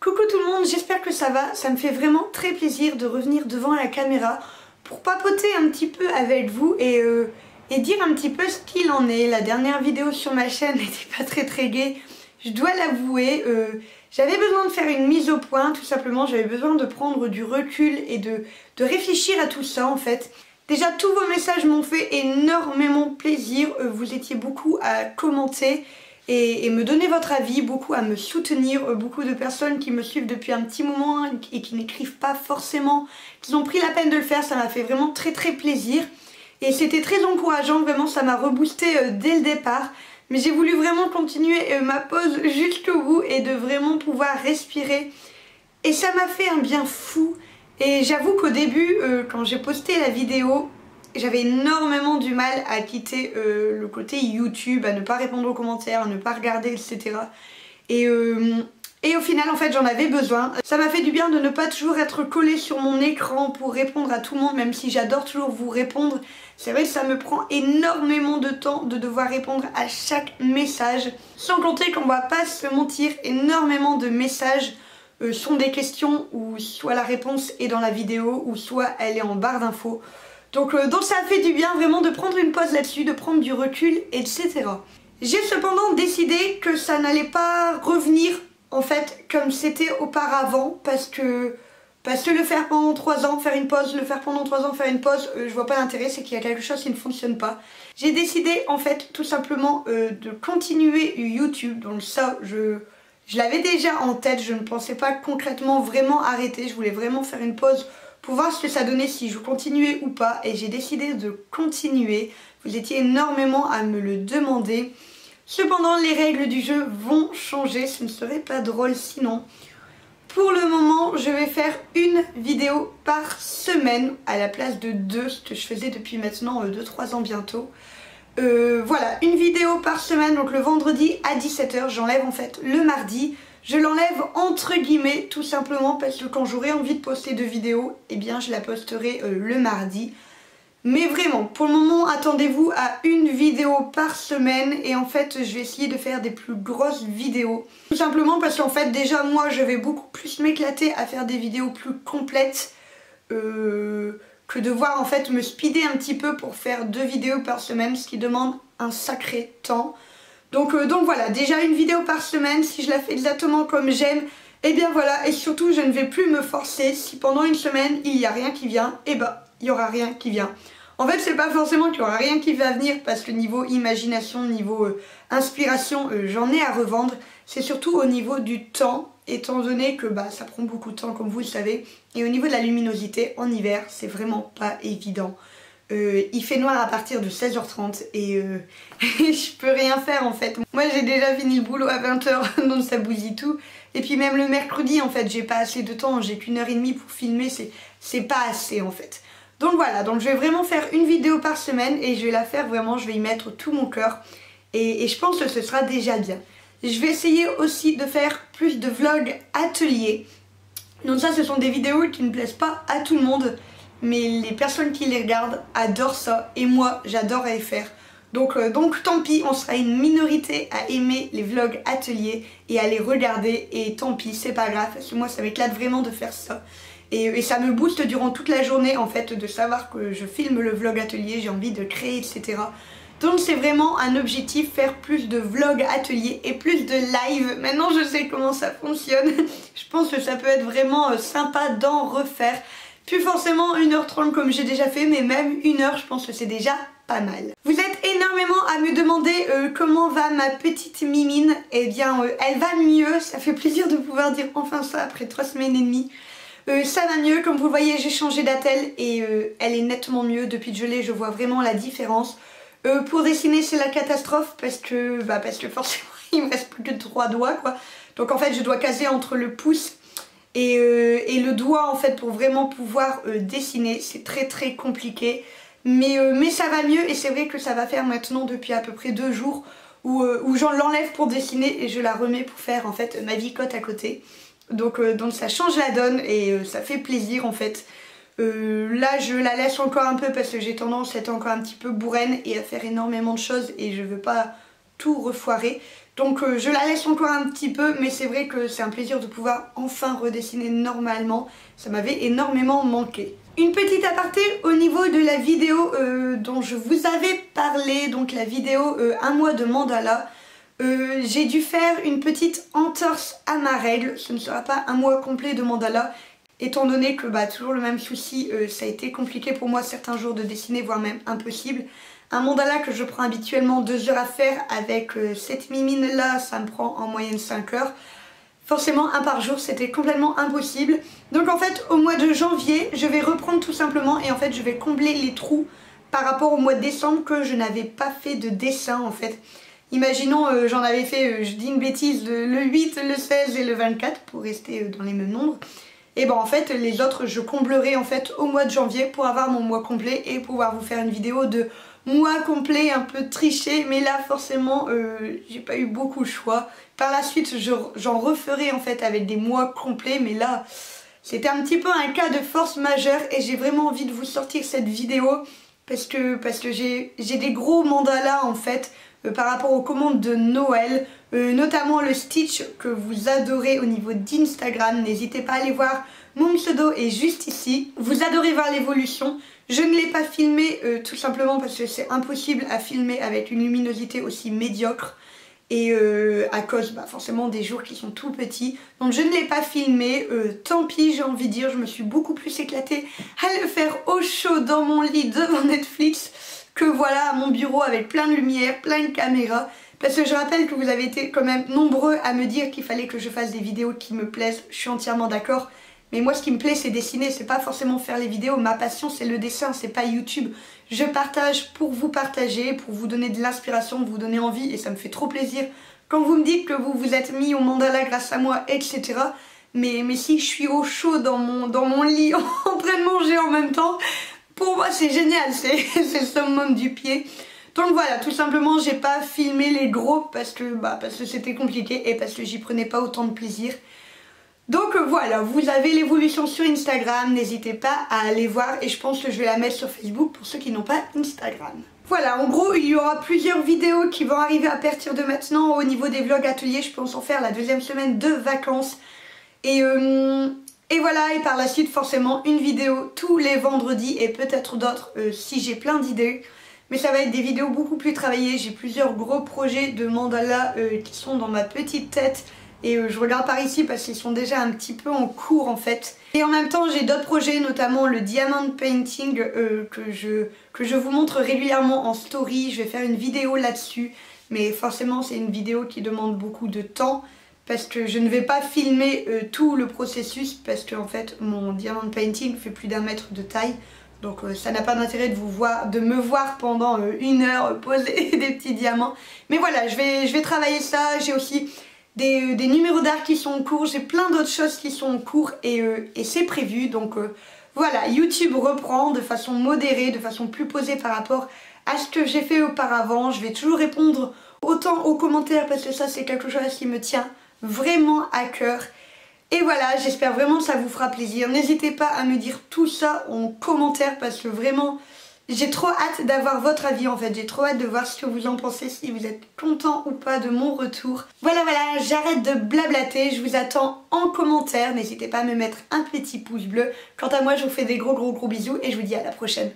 Coucou tout le monde, j'espère que ça va. Ça me fait vraiment très plaisir de revenir devant la caméra pour papoter un petit peu avec vous et dire un petit peu ce qu'il en est. La dernière vidéo sur ma chaîne n'était pas très gaie, je dois l'avouer. J'avais besoin de faire une mise au point, tout simplement. J'avais besoin de prendre du recul et de réfléchir à tout ça en fait. Déjà tous vos messages m'ont fait énormément plaisir, vous étiez beaucoup à commenter et me donner votre avis, beaucoup à me soutenir, beaucoup de personnes qui me suivent depuis un petit moment et qui n'écrivent pas forcément, qui ont pris la peine de le faire, ça m'a fait vraiment très plaisir. Et c'était très encourageant, vraiment ça m'a reboosté dès le départ. Mais j'ai voulu vraiment continuer ma pause jusqu'au bout et de vraiment pouvoir respirer. Et ça m'a fait un bien fou. Et j'avoue qu'au début, quand j'ai posté la vidéo, j'avais énormément du mal à quitter le côté YouTube, à ne pas répondre aux commentaires, à ne pas regarder, etc. Et au final, en fait, j'en avais besoin. Ça m'a fait du bien de ne pas toujours être collée sur mon écran pour répondre à tout le monde, même si j'adore toujours vous répondre. C'est vrai que ça me prend énormément de temps de devoir répondre à chaque message. Sans compter qu'on va pas se mentir, énormément de messages sont des questions où soit la réponse est dans la vidéo ou soit elle est en barre d'infos. Donc ça a fait du bien vraiment de prendre une pause là-dessus, de prendre du recul, etc. J'ai cependant décidé que ça n'allait pas revenir en fait comme c'était auparavant parce que le faire pendant 3 ans, faire une pause, le faire pendant 3 ans, faire une pause, je vois pas l'intérêt, c'est qu'il y a quelque chose qui ne fonctionne pas. J'ai décidé en fait tout simplement de continuer YouTube, donc ça je l'avais déjà en tête, je ne pensais pas concrètement vraiment arrêter, je voulais vraiment faire une pause pour voir ce que ça donnait, si je continuais ou pas, et j'ai décidé de continuer. Vous étiez énormément à me le demander. Cependant, les règles du jeu vont changer, ce ne serait pas drôle sinon. Pour le moment, je vais faire une vidéo par semaine à la place de 2, ce que je faisais depuis maintenant 2-3 ans bientôt. Voilà, une vidéo par semaine, donc le vendredi à 17 h, j'enlève en fait le mardi. Je l'enlève entre guillemets tout simplement parce que quand j'aurai envie de poster 2 vidéos, eh bien je la posterai le mardi. Mais vraiment, pour le moment, attendez-vous à une vidéo par semaine et en fait je vais essayer de faire des plus grosses vidéos. Tout simplement parce qu'en fait déjà moi je vais beaucoup plus m'éclater à faire des vidéos plus complètes que devoir en fait me speeder un petit peu pour faire 2 vidéos par semaine, ce qui demande un sacré temps. Donc voilà, déjà une vidéo par semaine, si je la fais exactement comme j'aime, et bien voilà, et surtout je ne vais plus me forcer. Si pendant une semaine il n'y a rien qui vient, et bah il n'y aura rien qui vient. En fait c'est pas forcément qu'il n'y aura rien qui va venir parce que niveau imagination, niveau inspiration, j'en ai à revendre. C'est surtout au niveau du temps, étant donné que ça prend beaucoup de temps comme vous le savez. Et au niveau de la luminosité, en hiver, c'est vraiment pas évident. Il fait noir à partir de 16h30 et je peux rien faire en fait. Moi j'ai déjà fini le boulot à 20 h donc ça bousille tout. Et puis même le mercredi en fait j'ai pas assez de temps, j'ai qu'1h30 pour filmer, c'est pas assez en fait. Donc voilà, donc je vais vraiment faire une vidéo par semaine et je vais la faire vraiment, je vais y mettre tout mon cœur et je pense que ce sera déjà bien. Je vais essayer aussi de faire plus de vlogs ateliers. Donc ça ce sont des vidéos qui ne plaisent pas à tout le monde. Mais les personnes qui les regardent adorent ça et moi j'adore les faire. Donc tant pis, on sera une minorité à aimer les vlogs ateliers et à les regarder et tant pis, c'est pas grave parce que moi ça m'éclate vraiment de faire ça. Et ça me booste durant toute la journée en fait de savoir que je filme le vlog atelier, j'ai envie de créer etc. Donc c'est vraiment un objectif, faire plus de vlogs ateliers et plus de live. Maintenant je sais comment ça fonctionne, je pense que ça peut être vraiment sympa d'en refaire. Plus forcément 1h30 comme j'ai déjà fait, mais même 1h, je pense que c'est déjà pas mal. Vous êtes énormément à me demander comment va ma petite Mimine. Eh bien, elle va mieux, ça fait plaisir de pouvoir dire enfin ça après 3 semaines et demie. Ça va mieux, comme vous le voyez, j'ai changé d'attelle et elle est nettement mieux. Depuis que je l'ai, je vois vraiment la différence. Pour dessiner, c'est la catastrophe parce que forcément, il me reste plus que 3 doigts, quoi. Donc en fait, je dois caser entre le pouce et le doigt en fait pour vraiment pouvoir dessiner. C'est très compliqué mais ça va mieux et c'est vrai que ça va faire maintenant depuis à peu près 2 jours où j'en l'enlève pour dessiner et je la remets pour faire en fait ma vicote à côté. Donc ça change la donne et ça fait plaisir en fait. Là je la laisse encore un peu parce que j'ai tendance à être encore un petit peu bourraine et à faire énormément de choses et je veux pas tout refoirer. Donc je la laisse encore un petit peu, mais c'est vrai que c'est un plaisir de pouvoir enfin redessiner normalement. Ça m'avait énormément manqué. Une petite aparté au niveau de la vidéo dont je vous avais parlé, donc la vidéo un mois de mandala. J'ai dû faire une petite entorse à ma règle. Ce ne sera pas un mois complet de mandala, étant donné que toujours le même souci, ça a été compliqué pour moi certains jours de dessiner, voire même impossible. Un mandala que je prends habituellement 2 heures à faire, avec cette mimine là, ça me prend en moyenne 5 heures. Forcément un par jour, c'était complètement impossible. Donc en fait au mois de janvier, je vais reprendre tout simplement et en fait je vais combler les trous par rapport au mois de décembre que je n'avais pas fait de dessin en fait. Imaginons j'en avais fait, je dis une bêtise, le 8, le 16 et le 24 pour rester dans les mêmes nombres. Et en fait les autres je comblerai en fait au mois de janvier pour avoir mon mois complet et pouvoir vous faire une vidéo de mois complet un peu triché, mais là forcément j'ai pas eu beaucoup de choix. Par la suite j'en referai en fait avec des mois complets, mais là c'était un petit peu un cas de force majeure et j'ai vraiment envie de vous sortir cette vidéo parce que j'ai des gros mandalas en fait par rapport aux commandes de Noël, notamment le Stitch que vous adorez au niveau d'Instagram. N'hésitez pas à aller voir, mon pseudo est juste ici. Vous adorez voir l'évolution. Je ne l'ai pas filmé tout simplement parce que c'est impossible à filmer avec une luminosité aussi médiocre et à cause forcément des jours qui sont tout petits. Donc je ne l'ai pas filmé, tant pis, j'ai envie de dire. Je me suis beaucoup plus éclatée à le faire au chaud dans mon lit devant Netflix que voilà à mon bureau avec plein de lumière, plein de caméras. Parce que je rappelle que vous avez été quand même nombreux à me dire qu'il fallait que je fasse des vidéos qui me plaisent. Je suis entièrement d'accord. Mais moi ce qui me plaît c'est dessiner, c'est pas forcément faire les vidéos. Ma passion c'est le dessin, c'est pas YouTube. Je partage pour vous partager, pour vous donner de l'inspiration, vous donner envie. Et ça me fait trop plaisir quand vous me dites que vous vous êtes mis au mandala grâce à moi, etc. Mais si je suis au chaud dans mon lit en train de manger en même temps, pour moi c'est génial, c'est le summum du pied. Donc voilà, tout simplement j'ai pas filmé les gros parce que c'était compliqué et parce que j'y prenais pas autant de plaisir. Donc voilà, vous avez l'évolution sur Instagram, n'hésitez pas à aller voir et je pense que je vais la mettre sur Facebook pour ceux qui n'ont pas Instagram. Voilà, en gros il y aura plusieurs vidéos qui vont arriver à partir de maintenant au niveau des vlogs ateliers. Je pense en faire la 2e semaine de vacances. Et voilà, et par la suite forcément une vidéo tous les vendredis et peut-être d'autres si j'ai plein d'idées. Mais ça va être des vidéos beaucoup plus travaillées. J'ai plusieurs gros projets de mandala qui sont dans ma petite tête. Et je regarde par ici parce qu'ils sont déjà un petit peu en cours en fait. Et en même temps j'ai d'autres projets, notamment le diamond painting que je vous montre régulièrement en story. Je vais faire une vidéo là-dessus. Mais forcément c'est une vidéo qui demande beaucoup de temps. Parce que je ne vais pas filmer tout le processus. Parce que en fait mon diamond painting fait plus d'1 mètre de taille. Donc ça n'a pas d'intérêt de me voir pendant 1 heure poser des petits diamants. Mais voilà, je vais travailler ça. J'ai aussi des numéros d'art qui sont en cours, j'ai plein d'autres choses qui sont en cours et c'est prévu. Donc voilà, YouTube reprend de façon modérée, de façon plus posée par rapport à ce que j'ai fait auparavant. Je vais toujours répondre autant aux commentaires parce que ça c'est quelque chose qui me tient vraiment à cœur. Et voilà, j'espère vraiment que ça vous fera plaisir. N'hésitez pas à me dire tout ça en commentaire parce que vraiment j'ai trop hâte d'avoir votre avis en fait. J'ai trop hâte de voir ce que vous en pensez, si vous êtes content ou pas de mon retour. Voilà, j'arrête de blablater. Je vous attends en commentaire. N'hésitez pas à me mettre un petit pouce bleu. Quant à moi, je vous fais des gros bisous et je vous dis à la prochaine.